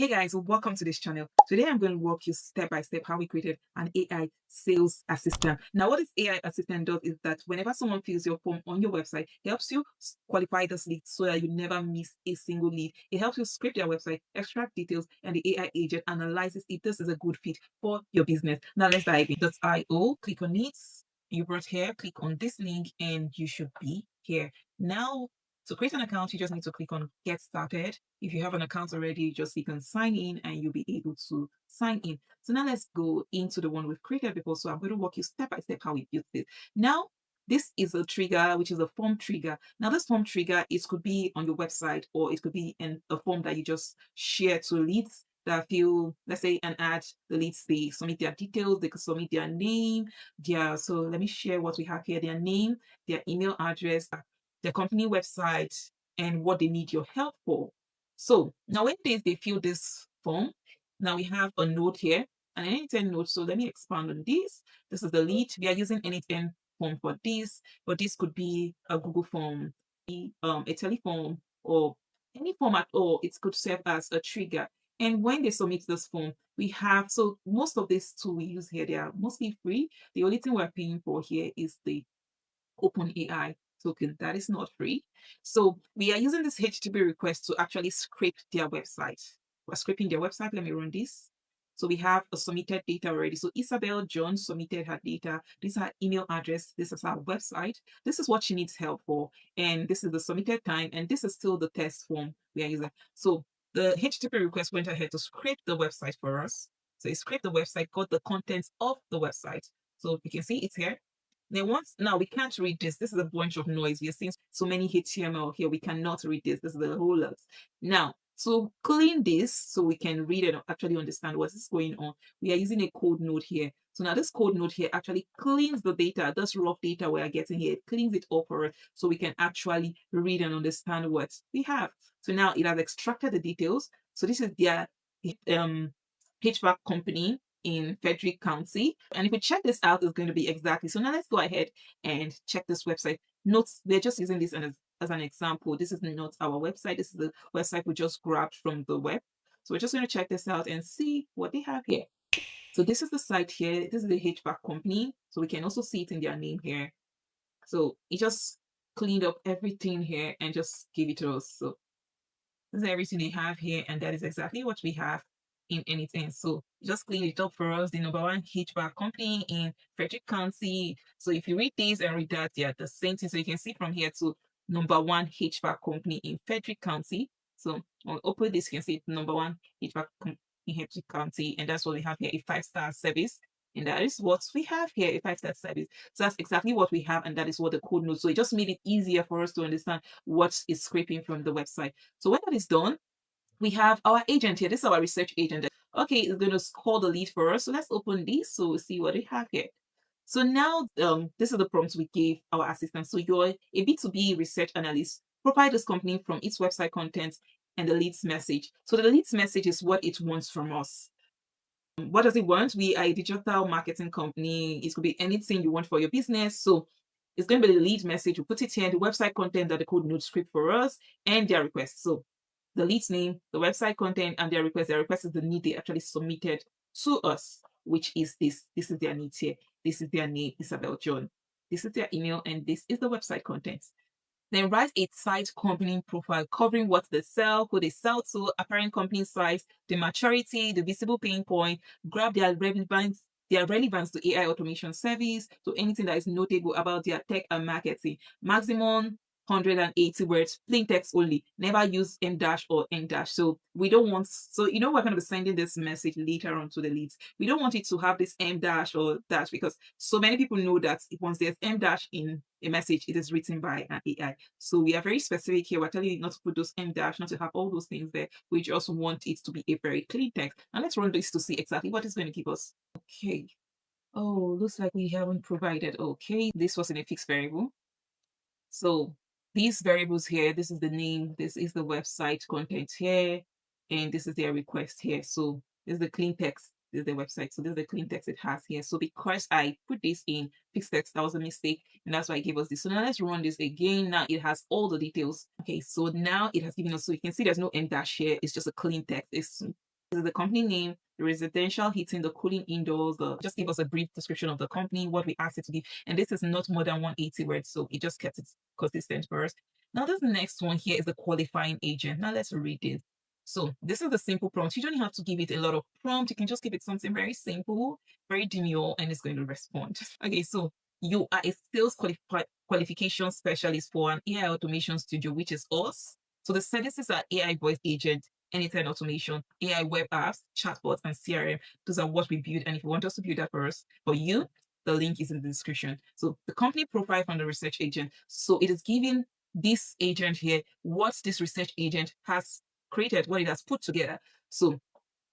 Hey guys, welcome to this channel. Today I'm going to walk you step by step how we created an AI sales assistant. Now, what this AI assistant does is that whenever someone fills your form on your website, it helps you qualify this lead so that you never miss a single lead. It helps you script your website, extract details, and the AI agent analyzes if this is a good fit for your business. Now let's dive in. .io, click on it. You brought here, click on this link, and you should be here. Now, to create an account, you just need to click on Get Started. If you have an account already, you just click on Sign In and you'll be able to sign in. So now let's go into the one we've created before. So I'm going to walk you step by step how we built it. Now, this is a trigger, which is a form trigger. Now, this form trigger, it could be on your website or it could be in a form that you just share to leads that feel, let's say, an ad, the leads, they submit their details, they could submit their name, so let me share what we have here, their name, their email address, their company website, and what they need your help for. So now when they fill this form, now we have a note here, an anytime note. So let me expand on this. This is the lead. We are using anytime form for this, but this could be a Google form, a teleform, or any form at all. It could serve as a trigger. And when they submit this form, we have, so most of these tools we use here, they are mostly free. The only thing we're paying for here is the OpenAI token that is not free. So we are using this HTTP request to actually scrape their website. We're scraping their website. Let me run this. So we have a submitted data already. So Isabel John submitted her data. This is her email address. This is her website. This is what she needs help for. And this is the submitted time. And this is still the test form we are using. So the HTTP request went ahead to scrape the website for us. So it scraped the website, got the contents of the website. So you can see it's here. Now we can't read this. This is a bunch of noise. We are seeing so many HTML here. We cannot read this. This is the whole lot. Now, to clean this so we can read and actually understand what is going on, we are using a code node here. So now this code node here actually cleans the data, this rough data we are getting here, it cleans it up for us so we can actually read and understand what we have. So now it has extracted the details. So this is their HVAC company in Frederick County. And if we check this out, it's going to be exactly. So now let's go ahead and check this website. Notes, we're just using this as an example. This is not our website. This is the website we just grabbed from the web. So we're just going to check this out and see what they have here. So this is the site here. This is the HVAC company. So we can also see it in their name here. So it just cleaned up everything here and just gave it to us. So this is everything they have here, and that is exactly what we have in anything. So just clean it up for us. The number one HVAC company in Frederick County. So if you read this and read that, yeah, the same thing. So you can see from here to number one HVAC company in Frederick County. So I'll open this, you can see it's number one HVAC company in Frederick County, and that's what we have here, a 5-star service. And that is what we have here, a 5-star service. So that's exactly what we have, and that is what the code knows. So it just made it easier for us to understand what is scraping from the website. So when that is done, we have our agent here. This is our research agent. Okay, it's going to call the lead for us. So let's open this so we'll see what we have here. So now this is the prompt we gave our assistant. So you're a B2B research analyst. Provide this company from its website content and the leads message. So the leads message is what it wants from us. What does it want? We are a digital marketing company. It could be anything you want for your business. So it's going to be the lead message. We put it here, the website content that the code node script for us, and their request. So the lead's name, the website content, and their request. Their request is the need they actually submitted to us, which is this. This is their needs here. This is their name, Isabel John. This is their email, and this is the website content. Then write a site company profile covering what they sell, who they sell to, apparent company size, the maturity, the visible pain point, grab their relevance to AI automation service, so anything that is notable about their tech and marketing. Maximum 180 words, plain text only. Never use M dash or N dash. So we don't want, so we're going to be sending this message later on to the leads. We don't want it to have this M dash or dash because so many people know that once there's M dash in a message, it is written by an AI. So we are very specific here. We're telling you not to put those M dash, not to have all those things there. We just want it to be a very clean text. And let's run this to see exactly what it's going to give us. Okay. Oh, looks like we haven't provided. Okay, this was in a fixed variable. So these variables here, this is the name, this is the website content here, and this is their request here. So this is the clean text, this is the website. So this is the clean text it has here. So because I put this in fixed text, that was a mistake, and that's why it gave us this. So now let's run this again. Now it has all the details. Okay, so now it has given us, so you can see there's no M dash here, it's just a clean text. It's This is the company name, the residential heating, the cooling indoors, the just give us a brief description of the company, what we asked it to give. And this is not more than 180 words, so it just kept it consistent for us. Now, this next one here is the qualifying agent. Now let's read it. So this is the simple prompt. You don't have to give it a lot of prompt. You can just give it something very simple, very demure, and it's going to respond. Okay, so you are a sales qualification specialist for an AI automation studio, which is us. So the services are AI voice agent, anytime automation, AI web apps, chatbots, and CRM. Those are what we build. And if you want us to build that for us, for you, the link is in the description. So the company profile from the research agent. So it is giving this agent here what this research agent has created, what it has put together. So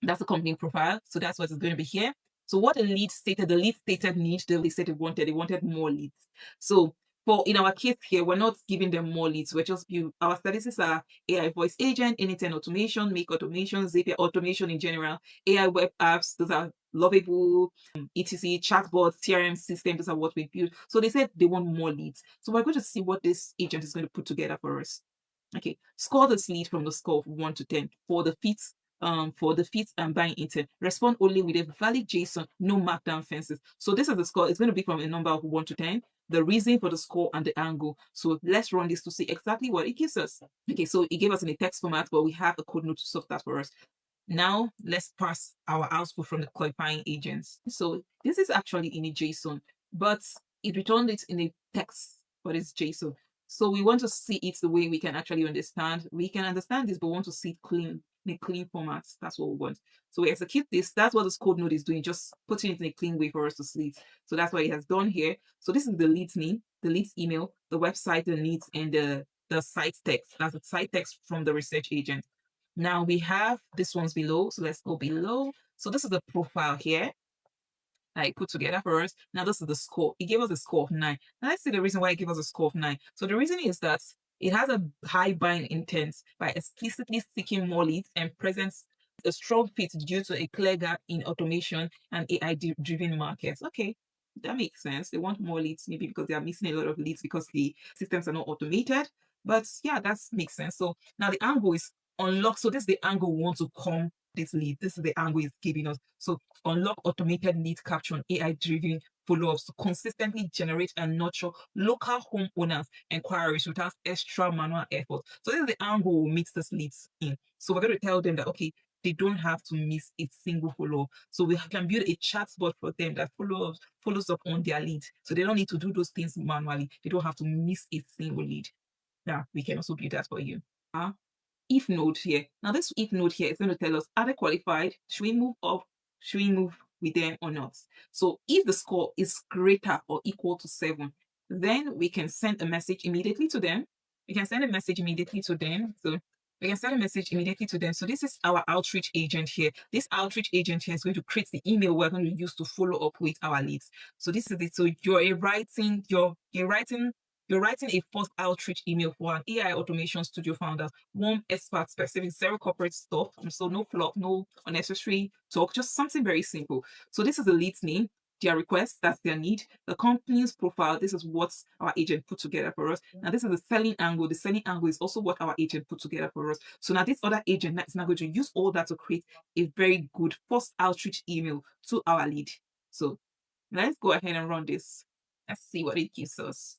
that's the company profile. So that's what is going to be here. So what the lead stated need, they said they wanted more leads. So for in our case here, we're not giving them more leads. We're just our services are AI voice agent, anytime automation, make automation, Zapier automation in general, AI web apps, those are lovable, etc, chatbots, CRM system, those are what we build. So they said they want more leads. So we're going to see what this agent is going to put together for us. Okay, score this lead from the score of 1 to 10 for the fit and buying intent. Respond only with a valid JSON, no markdown fences. So this is the score. It's going to be from a number of 1 to 10, the reason for the score and the angle. So let's run this to see exactly what it gives us. Okay, so it gave us in a text format, but we have a code note to solve that for us. Now let's pass our output from the qualifying agents. So this is actually in a JSON, but it returned it in a text for this JSON. So we want to see it the way we can actually understand. We can understand this, but want to see it clean, in a clean format. That's what we want. So we execute this. That's what this code node is doing, just putting it in a clean way for us to see it. So that's what it has done here. So this is the lead's name, the lead's email, the website, the needs, and the site text. That's the site text from the research agent. Now we have this one's below. So let's go below. So this is the profile here I put together for us. Now this is the score. It gave us a score of 9. Now let's see the reason why it gave us a score of 9. So the reason is that it has a high buying intent by explicitly seeking more leads and presents a strong fit due to a clear gap in automation and AI-driven markets. Okay, that makes sense. They want more leads, maybe because they are missing a lot of leads because the systems are not automated. But yeah, that makes sense. So now the angle is unlocked. So this is the angle we want to come this lead. This is the angle it's giving us. So unlock automated lead capture on AI-driven follow-ups to consistently generate and nurture local homeowners inquiries without extra manual effort. So this is the angle we'll mix this leads in. So we're going to tell them that, okay, they don't have to miss a single follow-up. So we can build a chatbot for them that follows up on their leads. So they don't need to do those things manually. They don't have to miss a single lead. Now, we can also build that for you. If node here. Now this if node here is going to tell us, are they qualified? Should we move up? Should we move with them or not? So if the score is greater or equal to 7, then we can send a message immediately to them. We can send a message immediately to them. So we can send a message immediately to them. So this is our outreach agent here. This outreach agent here is going to create the email we're going to use to follow up with our leads. So this is it. So you're writing a first outreach email for an AI automation studio founder, one expert specific, zero corporate stuff. So no fluff, no unnecessary talk, just something very simple. So this is the lead's name, their request, that's their need. The company's profile, this is what our agent put together for us. Now this is the selling angle. The selling angle is also what our agent put together for us. So now this other agent is now going to use all that to create a very good first outreach email to our lead. So let's go ahead and run this. Let's see what it gives us.